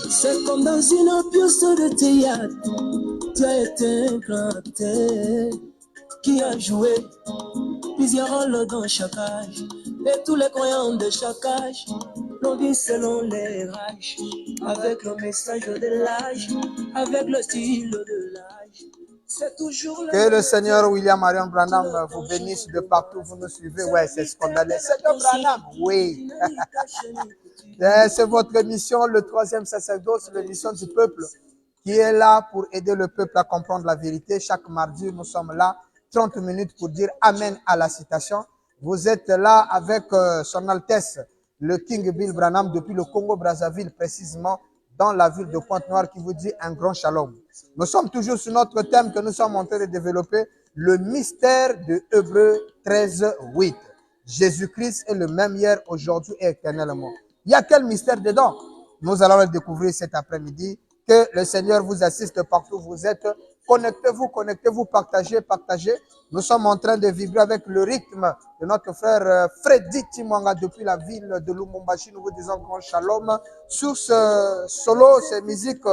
C'est comme dans une pièce de théâtre, tu as été un grand acteur qui a joué plusieurs rôles dans chaque âge. Et tous les croyants de chaque âge l'ont dit selon les rages, avec le message de l'âge, avec le style de l'âge. C'est toujours que le Seigneur William Marion Branham vous bénisse de partout, vous nous suivez. Ouais, c'est scandaleux. C'est de Branham, oui. C'est votre émission, le troisième sacerdoce, l'émission du peuple, qui est là pour aider le peuple à comprendre la vérité. Chaque mardi, nous sommes là, 30 minutes pour dire Amen à la citation. Vous êtes là avec son Altesse, le King Bill Branham, depuis le Congo-Brazzaville, précisément dans la ville de Pointe-Noire, qui vous dit un grand shalom. Nous sommes toujours sur notre thème que nous sommes en train de développer, le mystère de Hébreux 13:8. Jésus-Christ est le même hier, aujourd'hui et éternellement. Il y a quel mystère dedans? Nous allons le découvrir cet après-midi. Que le Seigneur vous assiste partout où vous êtes. Connectez-vous, partagez. Nous sommes en train de vibrer avec le rythme de notre frère Freddy Timwanga depuis la ville de Lumumbashi. Nous vous disons grand shalom. Sur ce solo, ces musiques,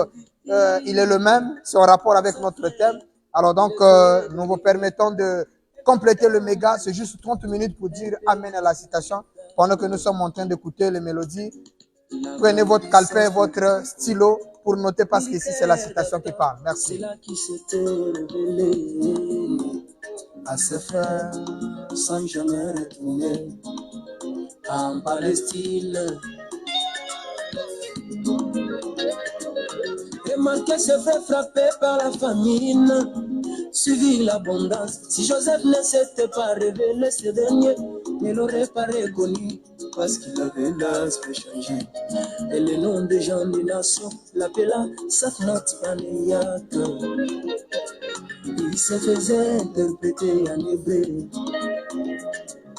il est le même. C'est en rapport avec notre thème. Alors donc, nous vous permettons de compléter le méga. C'est juste 30 minutes pour dire Amen à la citation. Pendant que nous sommes en train d'écouter les mélodies, prenez votre calepin, votre stylo pour noter parce qu'ici c'est la citation qui parle. Merci. C'est là qui s'était révélé à ses frères sans jamais retourner en Palestine. Remarquez ses frères frappés par la famine, suivi l'abondance. Si Joseph ne s'était pas révélé, ce dernier ne l'aurait pas reconnu parce qu'il avait l'aspect changé. Et le nom des gens des nations l'appela Safnat Panéat. Il se faisait interpréter en hébreu,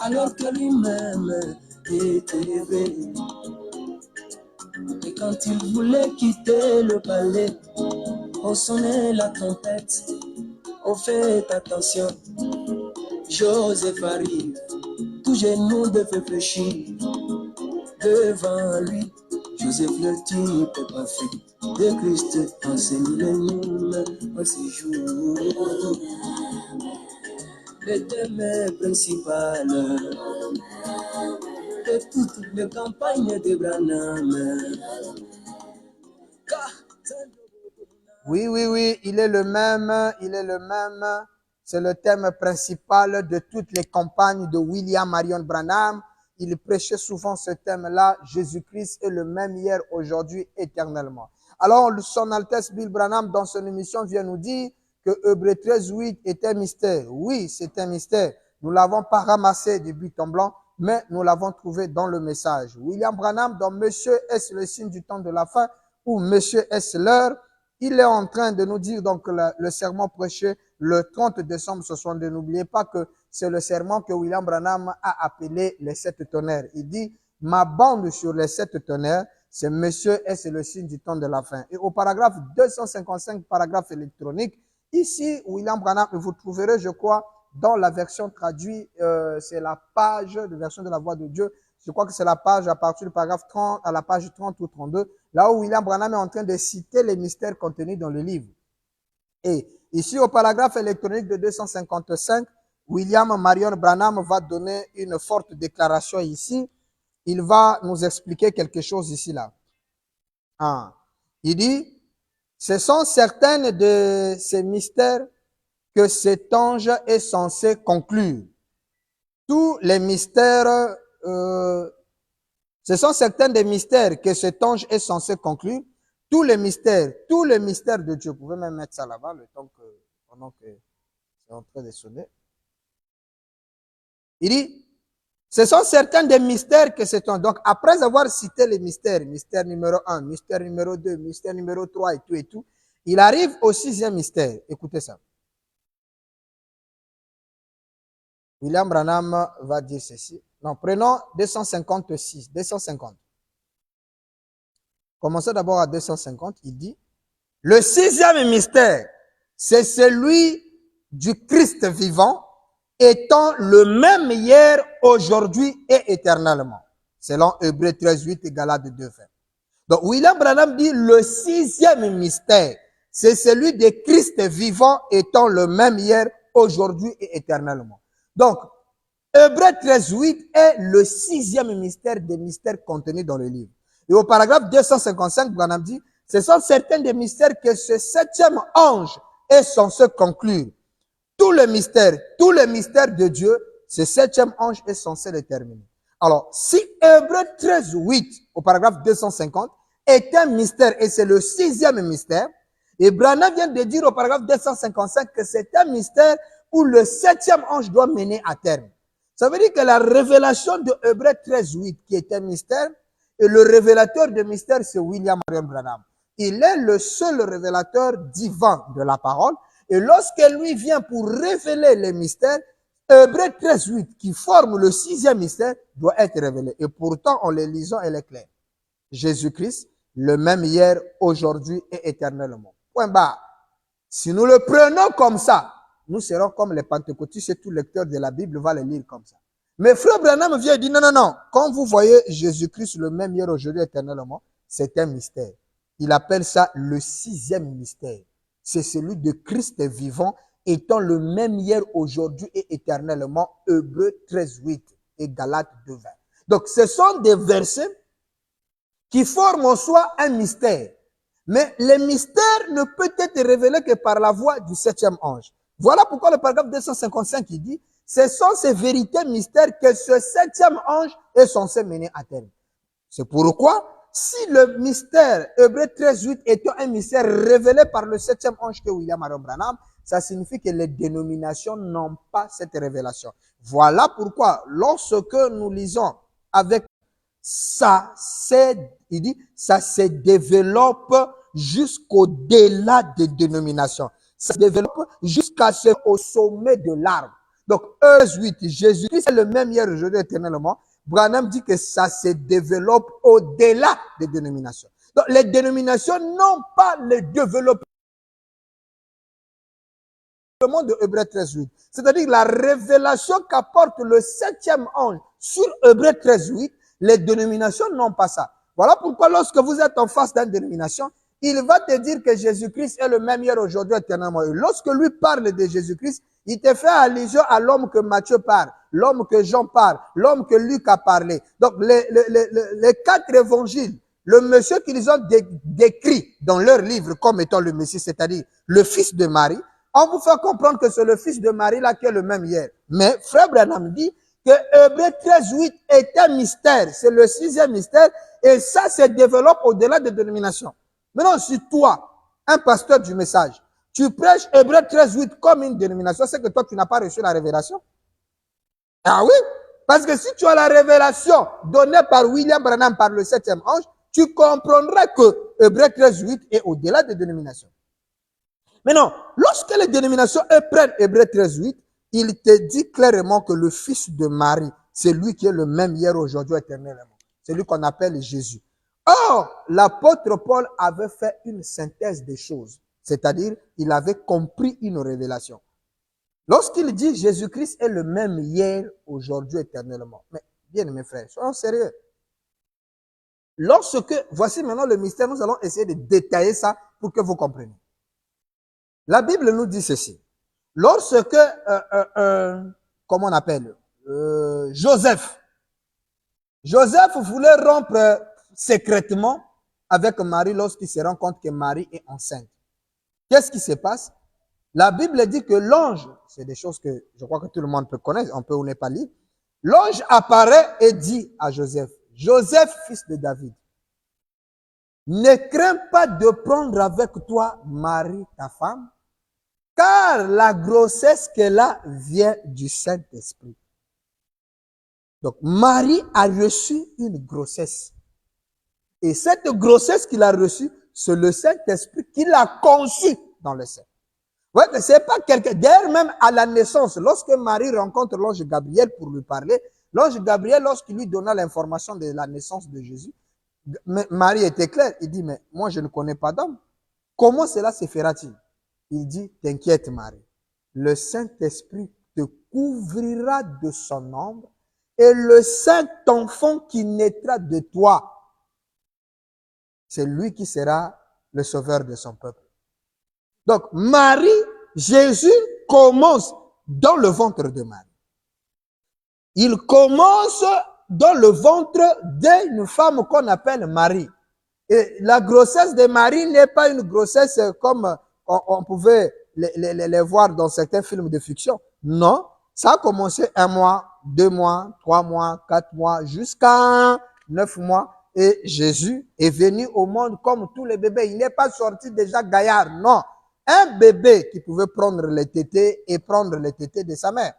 alors que lui-même était hébreu. Et quand il voulait quitter le palais, on sonnait la trompette. On fait attention, Joseph arrive, tout genou de fléchir. Devant lui, Joseph le type parfait de Christ enseigne-nous en ces jours. Le thème principal de toutes les campagnes de Branham. Oui, il est le même. C'est le thème principal de toutes les campagnes de William Marion Branham. Il prêchait souvent ce thème-là, Jésus-Christ est le même hier, aujourd'hui, éternellement. Alors, son Altesse Bill Branham, dans son émission, vient nous dire que Hébreux 13:8 est un mystère. Oui, c'est un mystère. Nous ne l'avons pas ramassé de but en blanc, mais nous l'avons trouvé dans le message. William Branham, dans Monsieur, est-ce le signe du temps de la fin ou Monsieur, est-ce l'heure? Il est en train de nous dire donc le sermon prêché le 30 décembre 62. N'oubliez pas que c'est le sermon que William Branham a appelé les 7 tonnerres. Il dit, ma bande sur les 7 tonnerres, c'est Monsieur et c'est le signe du temps de la fin. Et au paragraphe 255, paragraphe électronique, ici, William Branham, vous trouverez, je crois, dans la version traduite, c'est la page de version de la voix de Dieu. Je crois que c'est la page à partir du paragraphe 30 à la page 30 ou 32, là où William Branham est en train de citer les mystères contenus dans le livre. Et ici, au paragraphe électronique de 255, William Marion Branham va donner une forte déclaration ici. Il va nous expliquer quelque chose ici, là. Il dit, ce sont certaines de ces mystères que cet ange est censé conclure. Tous les mystères, ce sont certains des mystères que cet ange est censé conclure. Tous les mystères de Dieu. Vous pouvez même mettre ça là-bas, le temps que, pendant que c'est en train de sonner. Il dit, ce sont certains des mystères que cet ange. Donc, après avoir cité les mystères, mystère numéro 1, mystère numéro 2, mystère numéro 3 et tout, il arrive au 6e mystère. Écoutez ça. William Branham va dire ceci. Non, prenons 250. Commençons d'abord à 250. Il dit, Le sixième mystère, c'est celui du Christ vivant, étant le même hier, aujourd'hui et éternellement. Selon Hébreux 13, 8 et Galates 2, 20. Donc, William Branham dit le sixième mystère, c'est celui de Christ vivant, étant le même hier, aujourd'hui et éternellement. Donc, Hébreux 13, 8 est le sixième mystère des mystères contenus dans le livre. Et au paragraphe 255, Branham dit, ce sont certains des mystères que ce septième ange est censé conclure. Tout le mystère de Dieu, ce septième ange est censé le terminer. Alors, si Hébreux 13, 8, au paragraphe 250, est un mystère et c'est le sixième mystère, et Branham vient de dire au paragraphe 255 que c'est un mystère où le septième ange doit mener à terme. Ça veut dire que la révélation de Hébreux 13, 8, qui est un mystère, et le révélateur de mystère, c'est William Marion Branham. Il est le seul révélateur divin de la parole. Et lorsque lui vient pour révéler les mystères, Hébreux 13, 8, qui forme le sixième mystère, doit être révélé. Et pourtant, en les lisant, elle est claire. Jésus-Christ, le même hier, aujourd'hui et éternellement. Point barre. Si nous le prenons comme ça, nous serons comme les pentecôtistes et tout lecteur de la Bible va le lire comme ça. Mais Frère Branham vient et dit non. Quand vous voyez Jésus-Christ, le même hier, aujourd'hui et éternellement, c'est un mystère. Il appelle ça le sixième mystère. C'est celui de Christ vivant, étant le même hier, aujourd'hui et éternellement, Hébreux 13, 8 et Galates 2, 20. Donc, ce sont des versets qui forment en soi un mystère. Mais le mystère ne peut être révélé que par la voix du septième ange. Voilà pourquoi le paragraphe 255 il dit, ce sont ces vérités mystères que ce septième ange est censé mener à terme. C'est pourquoi, si le mystère Hébreux 13, 8 est un mystère révélé par le septième ange que William Marion Branham, ça signifie que les dénominations n'ont pas cette révélation. Voilà pourquoi, lorsque nous lisons avec ça se développe jusqu'au-delà des dénominations. Ça se développe jusqu'à ce au sommet de l'arbre. Donc, Hébreux 8, Jésus-Christ est le même hier, aujourd'hui, éternellement. Branham dit que ça se développe au-delà des dénominations. Donc, les dénominations n'ont pas le développement de Hébreux 13, 8. C'est-à-dire la révélation qu'apporte le septième ange sur Hébreux 13, 8, les dénominations n'ont pas ça. Voilà pourquoi lorsque vous êtes en face d'une dénomination, il va te dire que Jésus-Christ est le même hier, aujourd'hui, éternellement. Et lorsque lui parle de Jésus-Christ, il te fait allusion à l'homme que Matthieu parle, l'homme que Jean parle, l'homme que Luc a parlé. Donc, les quatre évangiles, le monsieur qu'ils ont décrit dans leur livre comme étant le Messie, c'est-à-dire le fils de Marie, on vous fait comprendre que c'est le fils de Marie là qui est le même hier. Mais Frère Branham dit que Hébreux 13, 8 est un mystère. C'est le sixième mystère et ça se développe au-delà des dénominations. Maintenant, si toi, un pasteur du message, tu prêches Hébreux 13, 8 comme une dénomination, c'est que toi, tu n'as pas reçu la révélation. Ah oui, parce que si tu as la révélation donnée par William Branham par le septième ange, tu comprendras que Hébreux 13, 8 est au-delà des dénominations. Maintenant, lorsque les dénominations prennent Hébreux 13, 8, il te dit clairement que le fils de Marie, c'est lui qui est le même hier, aujourd'hui, éternellement. C'est lui qu'on appelle Jésus. Or, l'apôtre Paul avait fait une synthèse des choses. C'est-à-dire, il avait compris une révélation. Lorsqu'il dit Jésus-Christ est le même hier, aujourd'hui, éternellement. Mais, bien mes frères, soyons sérieux. Voici maintenant le mystère, nous allons essayer de détailler ça pour que vous compreniez. La Bible nous dit ceci. Lorsque, comment on appelle, Joseph voulait rompre secrètement avec Marie lorsqu'il se rend compte que Marie est enceinte. Qu'est-ce qui se passe? La Bible dit que l'ange, c'est des choses que je crois que tout le monde peut connaître, on peut ou ne pas lire. L'ange apparaît et dit à Joseph, Joseph, fils de David, ne crains pas de prendre avec toi Marie, ta femme, car la grossesse qu'elle a vient du Saint-Esprit. Donc, Marie a reçu une grossesse. Et cette grossesse qu'il a reçue, c'est le Saint-Esprit qui l'a conçue dans le sein. Ouais, c'est pas quelqu'un. D'ailleurs, même à la naissance, lorsque Marie rencontre l'ange Gabriel pour lui parler, l'ange Gabriel, lorsqu'il lui donna l'information de la naissance de Jésus, Marie était claire. Il dit, mais moi, je ne connais pas d'homme. Comment cela se fera-t-il? Il dit, t'inquiète Marie, le Saint-Esprit te couvrira de son ombre et le Saint-Enfant qui naîtra de toi, c'est lui qui sera le sauveur de son peuple. Donc, Marie, Jésus commence dans le ventre de Marie. Il commence dans le ventre d'une femme qu'on appelle Marie. Et la grossesse de Marie n'est pas une grossesse comme on pouvait les voir dans certains films de fiction. Non, ça a commencé 1 mois, 2 mois, 3 mois, 4 mois, jusqu'à 9 mois. Et Jésus est venu au monde comme tous les bébés. Il n'est pas sorti déjà gaillard, non. Un bébé qui pouvait prendre les tétés et prendre les tétés de sa mère.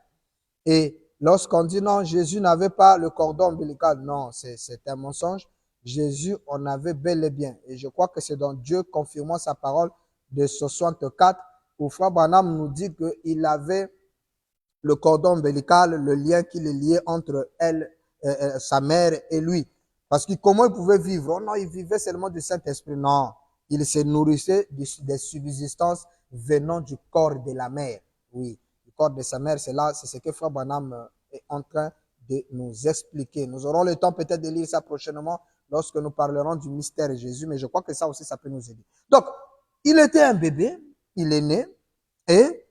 Et lorsqu'on dit non, Jésus n'avait pas le cordon ombilical, non, c'est un mensonge. Jésus en avait bel et bien. Et je crois que c'est dans Dieu confirmant sa parole de 64 où Frère Branham nous dit qu'il avait le cordon ombilical, le lien qui le liait entre elle, sa mère et lui. Parce que comment il pouvait vivre? Oh non, il vivait seulement du Saint-Esprit. Non, il se nourrissait des subsistances venant du corps de la mère. Oui, du corps de sa mère, c'est ce que Frère Branham est en train de nous expliquer. Nous aurons le temps peut-être de lire ça prochainement lorsque nous parlerons du mystère de Jésus, mais je crois que ça aussi, ça peut nous aider. Donc, il était un bébé, il est né, et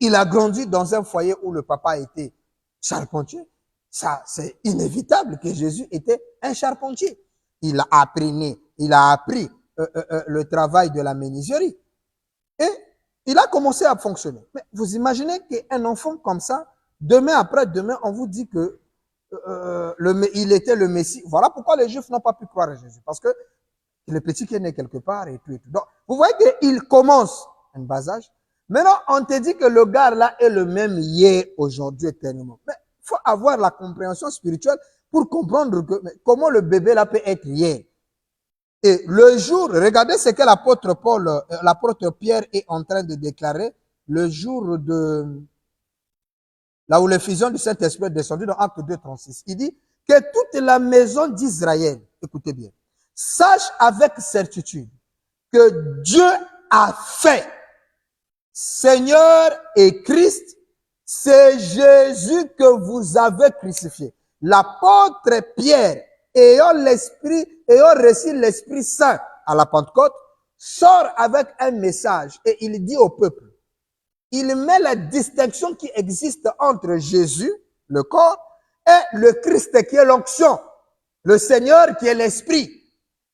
il a grandi dans un foyer où le papa était charpentier. Ça, c'est inévitable que Jésus était un charpentier. Il a appris le travail de la menuiserie. Et il a commencé à fonctionner. Mais vous imaginez qu'un enfant comme ça, demain après demain, on vous dit que il était le Messie. Voilà pourquoi les Juifs n'ont pas pu croire à Jésus. Parce que le petit qui est né quelque part et tout et tout. Donc, vous voyez qu'il commence un bas âge. Maintenant, on te dit que le gars là est le même hier, aujourd'hui, éternellement. Mais il faut avoir la compréhension spirituelle pour comprendre comment le bébé là peut être hier. Et le jour, regardez ce que l'apôtre Pierre est en train de déclarer, le jour de là où l'effusion du Saint-Esprit est descendue dans Acte 2, 36. Il dit que toute la maison d'Israël, écoutez bien, sache avec certitude que Dieu a fait Seigneur et Christ, c'est Jésus que vous avez crucifié. L'apôtre Pierre, ayant reçu l'Esprit Saint à la Pentecôte, sort avec un message et il dit au peuple, il met la distinction qui existe entre Jésus, le corps, et le Christ qui est l'onction, le Seigneur qui est l'Esprit.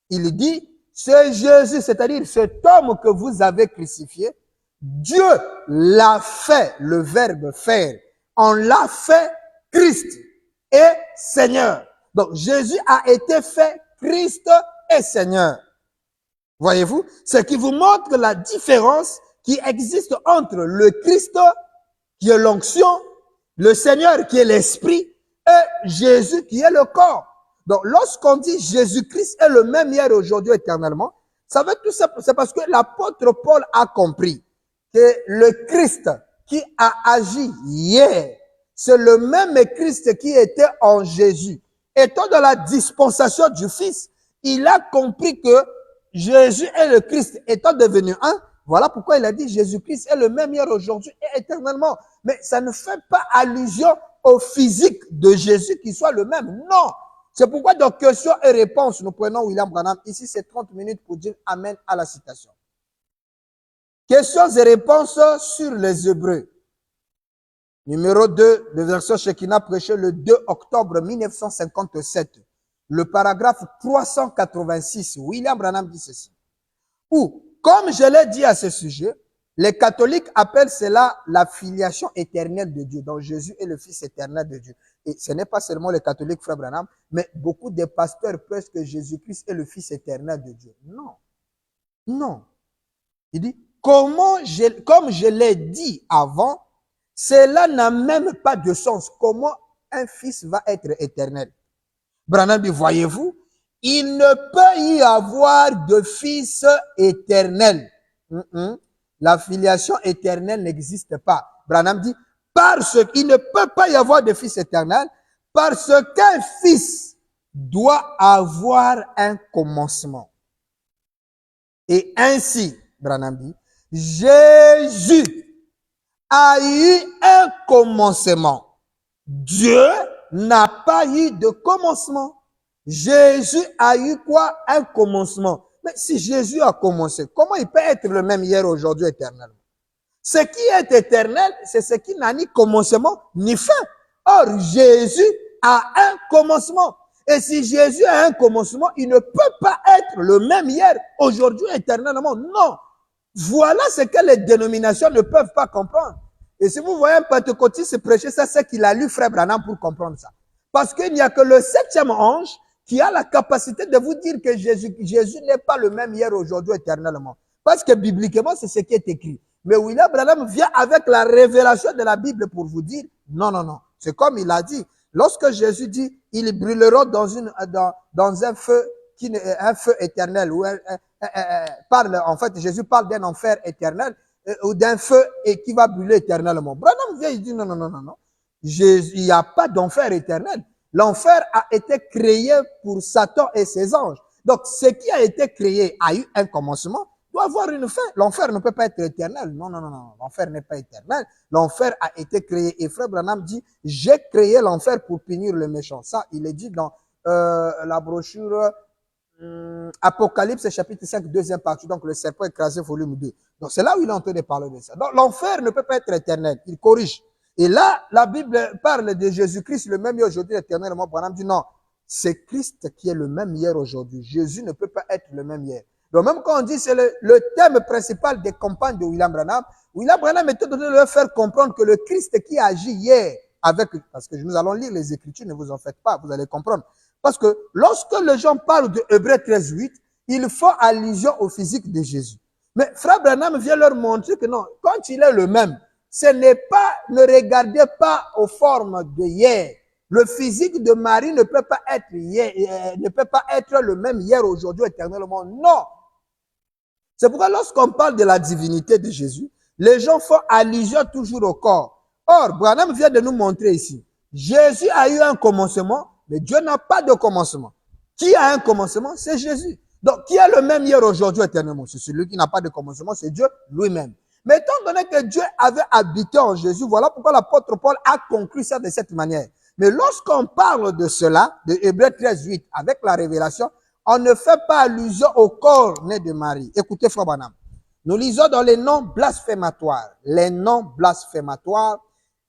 Il dit, c'est Jésus, c'est-à-dire cet homme que vous avez crucifié, Dieu l'a fait, le verbe faire. On l'a fait Christ et Seigneur. Donc Jésus a été fait Christ et Seigneur. Voyez-vous? Ce qui vous montre la différence qui existe entre le Christ, qui est l'onction, le Seigneur qui est l'Esprit, et Jésus qui est le corps. Donc, lorsqu'on dit Jésus-Christ est le même hier, aujourd'hui, éternellement, ça veut tout ça, c'est parce que l'apôtre Paul a compris que le Christ qui a agi hier, c'est le même Christ qui était en Jésus. Étant dans la dispensation du Fils, il a compris que Jésus est le Christ, étant devenu un. Voilà pourquoi il a dit Jésus-Christ est le même hier, aujourd'hui et éternellement. Mais ça ne fait pas allusion au physique de Jésus qui soit le même. Non. C'est pourquoi dans questions et réponses, nous prenons William Branham. Ici, c'est 30 minutes pour dire Amen à la citation. Questions et réponses sur les Hébreux. Numéro 2, le verset Shekinah prêché le 2 octobre 1957. Le paragraphe 386, William Branham dit ceci. Ou, comme je l'ai dit à ce sujet, les catholiques appellent cela la filiation éternelle de Dieu. Donc Jésus est le Fils éternel de Dieu. Et ce n'est pas seulement les catholiques, frère Branham, mais beaucoup de pasteurs pensent que Jésus-Christ est le Fils éternel de Dieu. Non. Non. Il dit, comme je l'ai dit avant, cela n'a même pas de sens. Comment un fils va être éternel? Branham dit, voyez-vous, il ne peut y avoir de fils éternel. La filiation éternelle n'existe pas. Branham dit, parce qu'il ne peut pas y avoir de fils éternel, parce qu'un fils doit avoir un commencement. Et ainsi, Branham dit, Jésus a eu un commencement. Dieu n'a pas eu de commencement. Jésus a eu quoi? Un commencement. Mais si Jésus a commencé, comment il peut être le même hier, aujourd'hui, éternellement? Ce qui est éternel, c'est ce qui n'a ni commencement ni fin. Or, Jésus a un commencement. Et si Jésus a un commencement, il ne peut pas être le même hier, aujourd'hui, éternellement. Non. Voilà ce que les dénominations ne peuvent pas comprendre. Et si vous voyez un pentecôtiste prêcher ça, c'est qu'il a lu Frère Branham pour comprendre ça. Parce qu'il n'y a que le 7e ange qui a la capacité de vous dire que Jésus n'est pas le même hier, aujourd'hui, éternellement. Parce que bibliquement, c'est ce qui est écrit. Mais William Branham vient avec la révélation de la Bible pour vous dire, non, non, non. C'est comme il a dit. Lorsque Jésus dit, ils brûleront dans un feu un feu éternel, en fait, Jésus parle d'un enfer éternel, ou d'un feu et qui va brûler éternellement. Branham vient, il dit, non, non, non, non, non. Il n'y a pas d'enfer éternel. L'enfer a été créé pour Satan et ses anges. Donc, ce qui a été créé a eu un commencement, doit avoir une fin. L'enfer ne peut pas être éternel. Non, non, non, non. L'enfer n'est pas éternel. L'enfer a été créé. Et Frère Branham dit, j'ai créé l'enfer pour punir le méchant. Ça, il est dit dans la brochure Apocalypse, chapitre 5, deuxième partie. Donc, le serpent écrasé, volume 2. Donc, c'est là où il est en train de parler de ça. Donc, l'enfer ne peut pas être éternel. Il corrige. Et là, la Bible parle de Jésus-Christ, le même hier, aujourd'hui, éternellement. Branham dit non. C'est Christ qui est le même hier, aujourd'hui. Jésus ne peut pas être le même hier. Donc, même quand on dit c'est le thème principal des campagnes de William Branham était donné de leur faire comprendre que le Christ qui agit hier parce que nous allons lire les Écritures, ne vous en faites pas, vous allez comprendre. Parce que lorsque les gens parlent de Hébreux 13:8, ils font allusion au physique de Jésus. Mais Frère Branham vient leur montrer que non, quand il est le même, ne regardez pas aux formes de hier. Le physique de Marie ne peut pas être le même hier, aujourd'hui, éternellement. Non. C'est pourquoi lorsqu'on parle de la divinité de Jésus, les gens font allusion toujours au corps. Or, Branham vient de nous montrer ici. Jésus a eu un commencement, mais Dieu n'a pas de commencement. Qui a un commencement? C'est Jésus. Donc, qui est le même hier, aujourd'hui, éternellement? C'est celui qui n'a pas de commencement, c'est Dieu lui-même. Mais étant donné que Dieu avait habité en Jésus, voilà pourquoi l'apôtre Paul a conclu ça de cette manière. Mais lorsqu'on parle de cela, de Hébreux 13:8, avec la révélation, on ne fait pas allusion au corps né de Marie. Écoutez, Frère Branham. Nous lisons dans les noms blasphématoires. Les noms blasphématoires.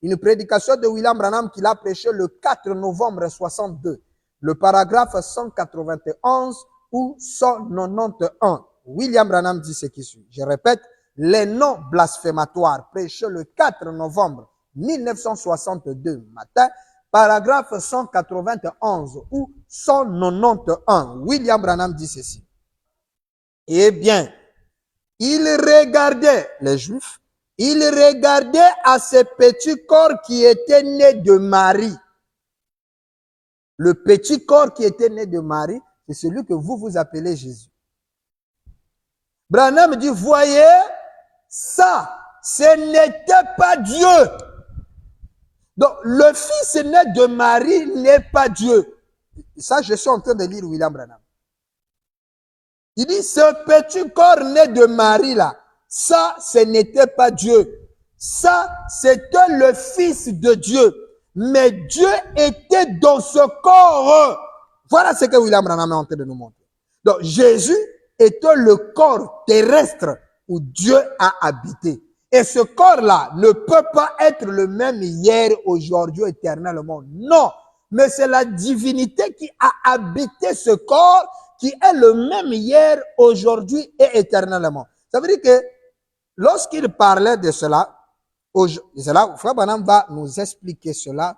Une prédication de William Branham qu'il a prêché le 4 novembre 62. Le paragraphe 191 ou 191. William Branham dit ce qui suit. Je répète, les noms blasphématoires prêchés le 4 novembre 1962 matin, paragraphe 191 ou 191. William Branham dit ceci. Eh bien, il regardait, les Juifs, il regardait à ce petit corps qui était né de Marie. Le petit corps qui était né de Marie, c'est celui que vous appelez Jésus. Branham dit, voyez, ça, ce n'était pas Dieu. Donc, le fils né de Marie n'est pas Dieu. Ça, je suis en train de lire William Branham. Il dit, ce petit corps né de Marie là, ça, ce n'était pas Dieu. Ça, c'était le fils de Dieu. Mais Dieu était dans ce corps. Voilà ce que William Branham est en train de nous montrer. Donc, Jésus était le corps terrestre où Dieu a habité. Et ce corps-là ne peut pas être le même hier, aujourd'hui, éternellement. Non. Mais c'est la divinité qui a habité ce corps qui est le même hier, aujourd'hui et éternellement. Ça veut dire que lorsqu'il parlait de cela, Frère Branham va nous expliquer cela.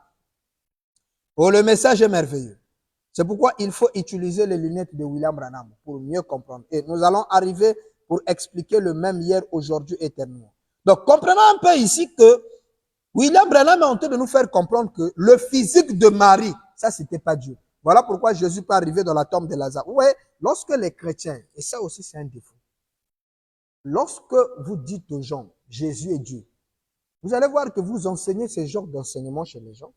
Oh, le message est merveilleux. C'est pourquoi il faut utiliser les lunettes de William Branham pour mieux comprendre. Et nous allons arriver pour expliquer le même hier, aujourd'hui, éternellement. Donc, comprenons un peu ici que William Branham est en train de nous faire comprendre que le physique de Marie, ça, c'était pas Dieu. Voilà pourquoi Jésus peut arriver dans la tombe de Lazare. Vous voyez, lorsque les chrétiens, et ça aussi c'est un défaut, lorsque vous dites aux gens, Jésus est Dieu, vous allez voir que vous enseignez ce genre d'enseignement chez les gens,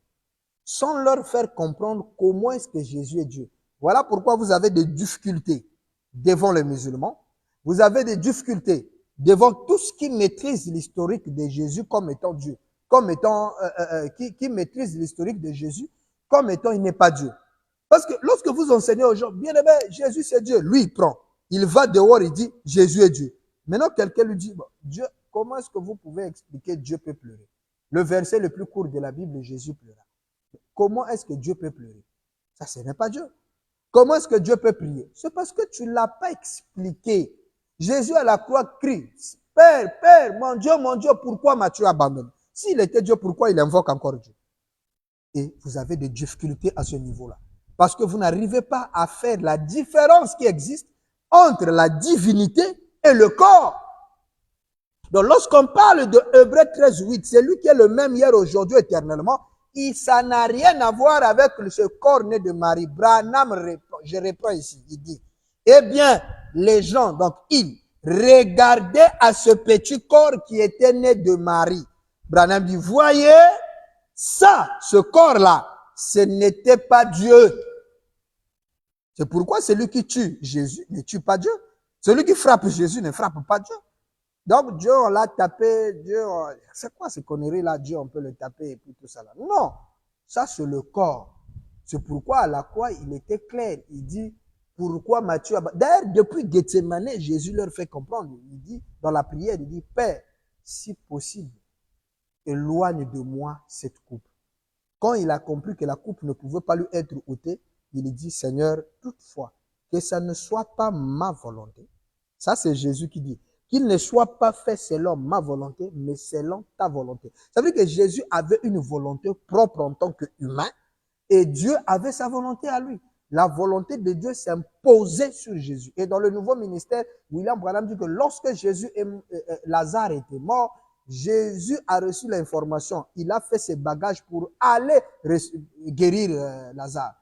sans leur faire comprendre comment est-ce que Jésus est Dieu. Voilà pourquoi vous avez des difficultés devant les musulmans, vous avez des difficultés devant tout ce qui maîtrise l'historique de Jésus comme étant Dieu, comme étant, qui maîtrise l'historique de Jésus comme étant il n'est pas Dieu. Parce que lorsque vous enseignez aux gens, bien aimé, Jésus c'est Dieu, lui il prend, il va dehors, il dit Jésus est Dieu. Maintenant quelqu'un lui dit, bon, Dieu, comment est-ce que vous pouvez expliquer Dieu peut pleurer? Le verset le plus court de la Bible, Jésus pleura. Comment est-ce que Dieu peut pleurer? Ça, ce n'est pas Dieu. Comment est-ce que Dieu peut prier? C'est parce que tu ne l'as pas expliqué. Jésus à la croix crie, Père, Père, mon Dieu, pourquoi m'as-tu abandonné? S'il était Dieu, pourquoi il invoque encore Dieu? Et vous avez des difficultés à ce niveau-là. Parce que vous n'arrivez pas à faire la différence qui existe entre la divinité et le corps. Donc, lorsqu'on parle de Hébreux 13:8, c'est lui qui est le même hier, aujourd'hui, éternellement, ça n'a rien à voir avec ce corps né de Marie. Branham répond, je reprends ici, il dit, eh bien, les gens, donc, ils regardaient à ce petit corps qui était né de Marie. Branham dit, voyez, ça, ce corps-là, ce n'était pas Dieu. C'est pourquoi celui qui tue Jésus ne tue pas Dieu. Celui qui frappe Jésus ne frappe pas Dieu. Donc Dieu, on l'a tapé, Dieu, c'est quoi ces conneries-là? Dieu, on peut le taper et puis tout ça là. Non, ça c'est le corps. C'est pourquoi à la croix, il était clair. Il dit, pourquoi Matthieu... D'ailleurs, depuis Gethsemane, Jésus leur fait comprendre. Il dit, dans la prière, il dit, Père, si possible, éloigne de moi cette coupe. Quand il a compris que la coupe ne pouvait pas lui être ôtée, il dit, Seigneur, toutefois, que ça ne soit pas ma volonté. Ça, c'est Jésus qui dit, qu'il ne soit pas fait selon ma volonté, mais selon ta volonté. Ça veut dire que Jésus avait une volonté propre en tant qu'humain, et Dieu avait sa volonté à lui. La volonté de Dieu s'imposait sur Jésus. Et dans le nouveau ministère, William Branham dit que lorsque Jésus et Lazare étaient morts, Jésus a reçu l'information. Il a fait ses bagages pour aller guérir Lazare.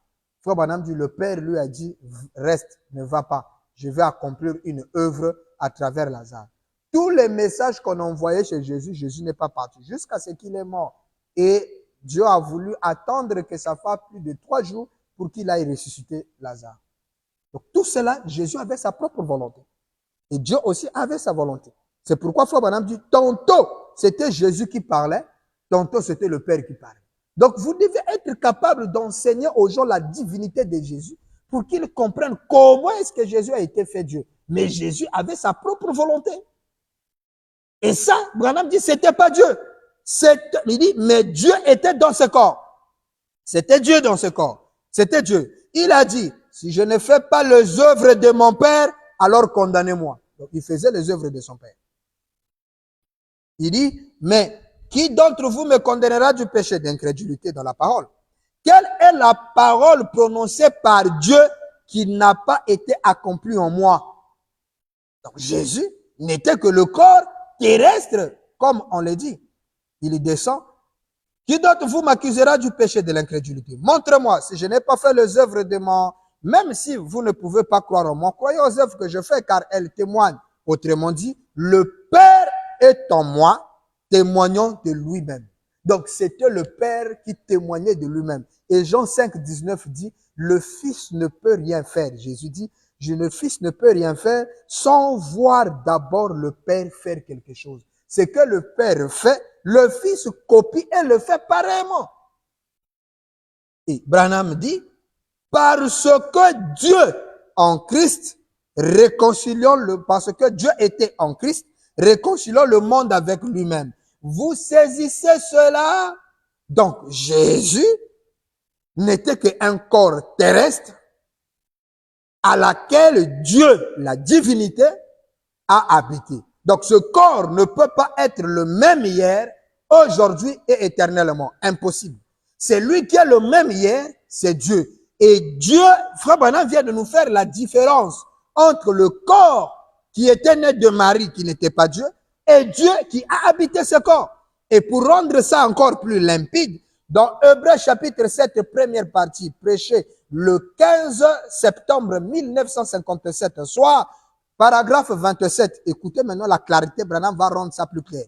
Frère Branham dit, le Père lui a dit, reste, ne va pas. Je vais accomplir une œuvre à travers Lazare. Tous les messages qu'on envoyait chez Jésus, Jésus n'est pas parti jusqu'à ce qu'il est mort. Et Dieu a voulu attendre que ça fasse plus de 3 jours pour qu'il aille ressusciter Lazare. Donc tout cela, Jésus avait sa propre volonté. Et Dieu aussi avait sa volonté. C'est pourquoi Frère Branham dit, tantôt c'était Jésus qui parlait, tantôt c'était le Père qui parlait. Donc vous devez être capable d'enseigner aux gens la divinité de Jésus pour qu'ils comprennent comment est-ce que Jésus a été fait Dieu. Mais Jésus avait sa propre volonté. Et ça, Branham dit, c'était pas Dieu. Il dit, mais Dieu était dans ce corps. C'était Dieu dans ce corps. C'était Dieu. Il a dit, si je ne fais pas les œuvres de mon Père, alors condamnez-moi. Donc, il faisait les œuvres de son Père. Il dit, mais qui d'entre vous me condamnera du péché d'incrédulité dans la parole? Quelle est la parole prononcée par Dieu qui n'a pas été accomplie en moi? Donc Jésus n'était que le corps terrestre, comme on l'a dit. Il descend. Qui d'entre vous m'accusera du péché de l'incrédulité? Montre-moi, si je n'ai pas fait les œuvres de mon... Même si vous ne pouvez pas croire en moi, croyez aux œuvres que je fais, car elles témoignent. Autrement dit, le Père est en moi, témoignant de lui-même. Donc c'était le Père qui témoignait de lui-même. Et Jean 5:19 dit, le Fils ne peut rien faire. Jésus dit, le Fils ne peut rien faire sans voir d'abord le Père faire quelque chose. Ce que le Père fait, le Fils copie et le fait pareillement. Et Branham dit, parce que Dieu en Christ, parce que Dieu était en Christ, réconciliant le monde avec lui-même. Vous saisissez cela? Donc Jésus n'était qu'un corps terrestre à laquelle Dieu, la divinité, a habité. Donc ce corps ne peut pas être le même hier, aujourd'hui et éternellement. Impossible. C'est lui qui est le même hier, c'est Dieu. Et Dieu, Frère Branham vient de nous faire la différence entre le corps qui était né de Marie, qui n'était pas Dieu, et Dieu qui a habité ce corps. Et pour rendre ça encore plus limpide, dans Hébreux chapitre 7, première partie, prêché le 15 septembre 1957 soir, paragraphe 27. Écoutez maintenant la clarité, Branham va rendre ça plus clair.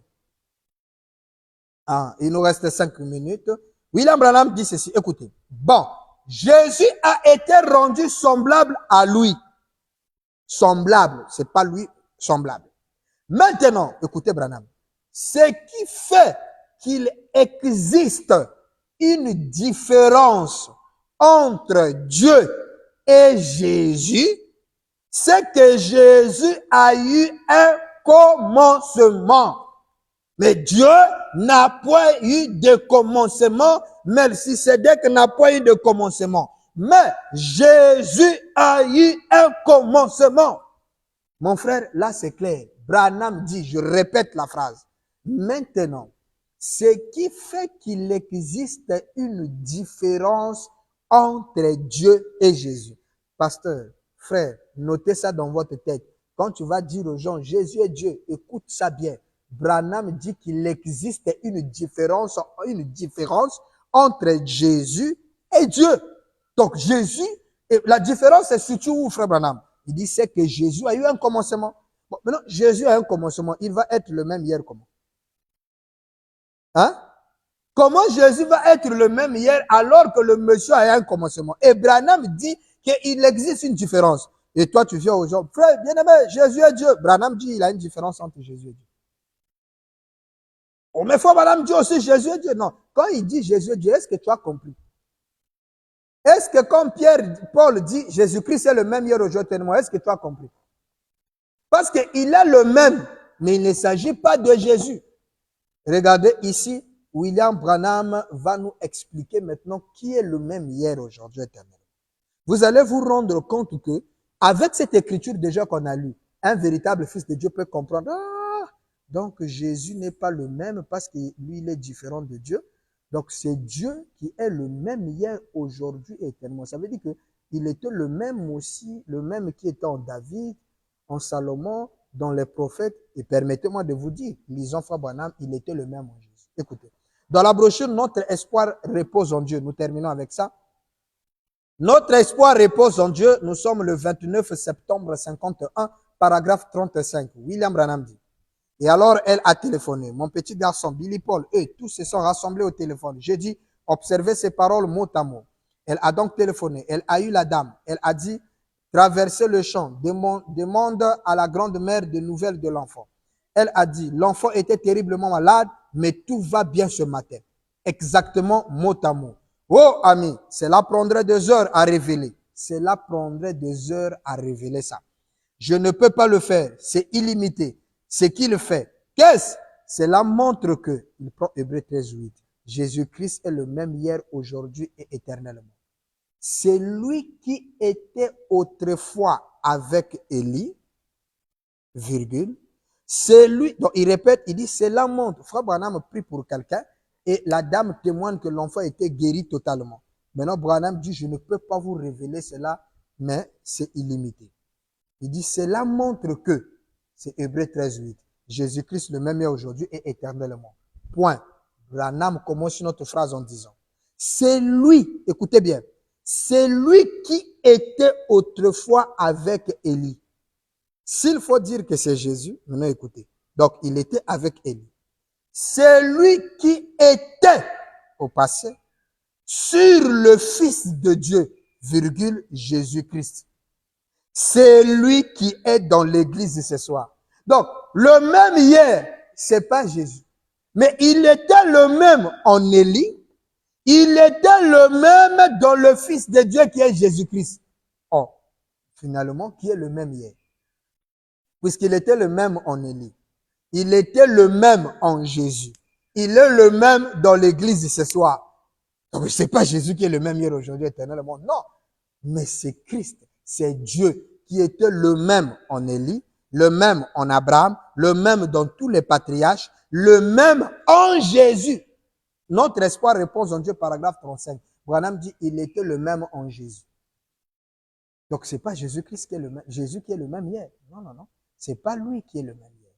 Il nous reste 5 minutes. William Branham dit ceci, écoutez. Bon, Jésus a été rendu semblable à lui. Semblable, c'est pas lui, semblable. Maintenant, écoutez Branham, ce qui fait qu'il existe une différence entre Dieu et Jésus, c'est que Jésus a eu un commencement. Mais Dieu n'a pas eu de commencement, Melchisédek n'a pas eu de commencement. Mais Jésus a eu un commencement. Mon frère, là c'est clair. Branham dit, je répète la phrase. Maintenant, ce qui fait qu'il existe une différence entre Dieu et Jésus. Pasteur, frère, notez ça dans votre tête. Quand tu vas dire aux gens, Jésus est Dieu, écoute ça bien. Branham dit qu'il existe une différence entre Jésus et Dieu. Donc Jésus, la différence c'est surtout où, frère Branham? Il dit c'est que Jésus a eu un commencement. Bon, maintenant, Jésus a un commencement. Il va être le même hier comment? Hein? Comment Jésus va être le même hier alors que le monsieur a un commencement? Et Branham dit qu'il existe une différence. Et toi, tu viens aux gens, frère, bien-aimé, Jésus est Dieu. Branham dit qu'il a une différence entre Jésus et Dieu. Oh, mais frère Branham dit aussi Jésus est Dieu. Non, quand il dit Jésus est Dieu, est-ce que tu as compris? Est-ce que comme Paul dit Jésus-Christ est le même hier aujourd'hui, est-ce que tu as compris? Parce qu'il est le même, mais il ne s'agit pas de Jésus. Regardez ici, William Branham va nous expliquer maintenant qui est le même hier, aujourd'hui, éternel. Vous allez vous rendre compte que, avec cette écriture déjà qu'on a lue, un véritable fils de Dieu peut comprendre, donc Jésus n'est pas le même parce que lui, il est différent de Dieu. Donc c'est Dieu qui est le même hier, aujourd'hui et éternellement. Ça veut dire qu'il était le même aussi, le même qui était en David, en Salomon, dans les prophètes. Et permettez-moi de vous dire, lisons Frère Branham, il était le même en Jésus. Écoutez, dans la brochure, notre espoir repose en Dieu. Nous terminons avec ça. Notre espoir repose en Dieu. Nous sommes le 29 septembre 51, paragraphe 35. William Branham dit. Et alors, elle a téléphoné. Mon petit garçon, Billy Paul, eux, tous se sont rassemblés au téléphone. J'ai dit, observez ces paroles mot à mot. Elle a donc téléphoné. Elle a eu la dame. Elle a dit, traversez le champ. Demande à la grande mère des nouvelles de l'enfant. Elle a dit, l'enfant était terriblement malade, mais tout va bien ce matin. Exactement mot à mot. Oh, ami, cela prendrait 2 heures à révéler. Cela prendrait 2 heures à révéler ça. Je ne peux pas le faire. C'est illimité. Ce qu'il fait, qu'est-ce? Cela montre que, il prend Hébreux 13:8, Jésus-Christ est le même hier, aujourd'hui et éternellement. C'est lui qui était autrefois avec Élie, virgule, c'est lui, donc il répète, il dit, cela montre, Frère Branham prie pour quelqu'un et la dame témoigne que l'enfant était guéri totalement. Maintenant, Branham dit, je ne peux pas vous révéler cela, mais c'est illimité. Il dit, cela montre que, c'est Hébreux 13:8. Jésus-Christ le même est aujourd'hui et éternellement. Point. Branham commence notre phrase en disant, c'est lui, écoutez bien, c'est lui qui était autrefois avec Élie. S'il faut dire que c'est Jésus, maintenant écoutez. Donc, il était avec Élie. C'est lui qui était au passé sur le Fils de Dieu, virgule, Jésus-Christ. C'est lui qui est dans l'église ce soir. Donc, le même hier, c'est pas Jésus. Mais il était le même en Élie. Il était le même dans le Fils de Dieu qui est Jésus-Christ. Oh, finalement, qui est le même hier? Puisqu'il était le même en Élie. Il était le même en Jésus. Il est le même dans l'église ce soir. Donc, c'est pas Jésus qui est le même hier, aujourd'hui, éternellement. Non. Mais c'est Christ. C'est Dieu qui était le même en Élie, le même en Abraham, le même dans tous les patriarches, le même en Jésus. Notre espoir repose en Dieu, paragraphe 35. Branham dit, il était le même en Jésus. Donc, c'est pas Jésus-Christ qui est le même, Jésus qui est le même hier. Non, non, non. C'est pas lui qui est le même hier.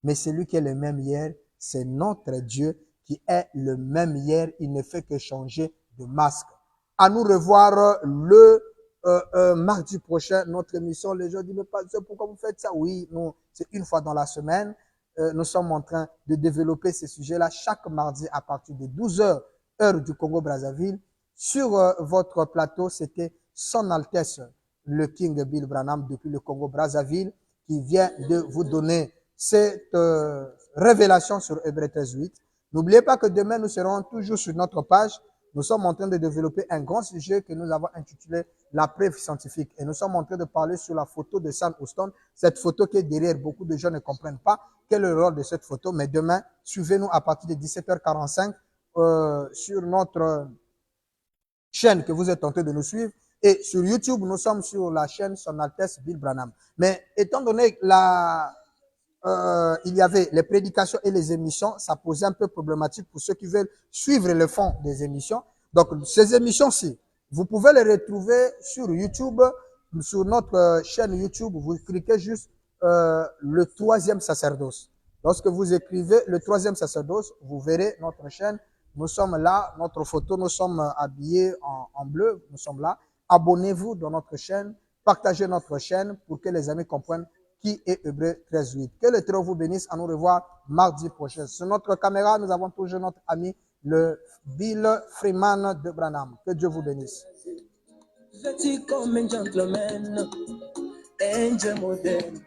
Mais celui qui est le même hier, c'est notre Dieu qui est le même hier. Il ne fait que changer de masque. À nous revoir le mardi prochain, notre émission. Les gens disent, mais pasteur, pourquoi vous faites ça? Oui, non, c'est une fois dans la semaine. Nous sommes en train de développer ces sujets-là chaque mardi à partir de 12h, heure du Congo-Brazzaville. Sur votre plateau, c'était Son Altesse, le King Bill Branham depuis le Congo-Brazzaville, qui vient de vous donner cette révélation sur Hébreux 13:8. N'oubliez pas que demain, nous serons toujours sur notre page. Nous sommes en train de développer un grand sujet que nous avons intitulé la preuve scientifique. Et nous sommes en train de parler sur la photo de Sam Houston. Cette photo qui est derrière, beaucoup de gens ne comprennent pas quel est le rôle de cette photo. Mais demain, suivez-nous à partir de 17h45 sur notre chaîne que vous êtes en train de nous suivre. Et sur YouTube, nous sommes sur la chaîne Son Altesse Bill Branham. Mais étant donné il y avait les prédications et les émissions, ça posait un peu problématique pour ceux qui veulent suivre le fond des émissions. Donc, ces émissions-ci, vous pouvez les retrouver sur YouTube, sur notre chaîne YouTube. Vous cliquez juste le troisième sacerdoce. Lorsque vous écrivez le troisième sacerdoce, vous verrez notre chaîne. Nous sommes là, notre photo, nous sommes habillés en bleu, nous sommes là. Abonnez-vous dans notre chaîne, partagez notre chaîne pour que les amis comprennent qui est Hébreux 13:8. Que l'Éternel vous bénisse. À nous revoir mardi prochain. Sur notre caméra, nous avons toujours notre ami, le Bill Freeman de Branham. Que Dieu vous bénisse. Vêtu comme un gentleman, un Dieu moderne,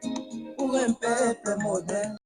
pour un peuple moderne.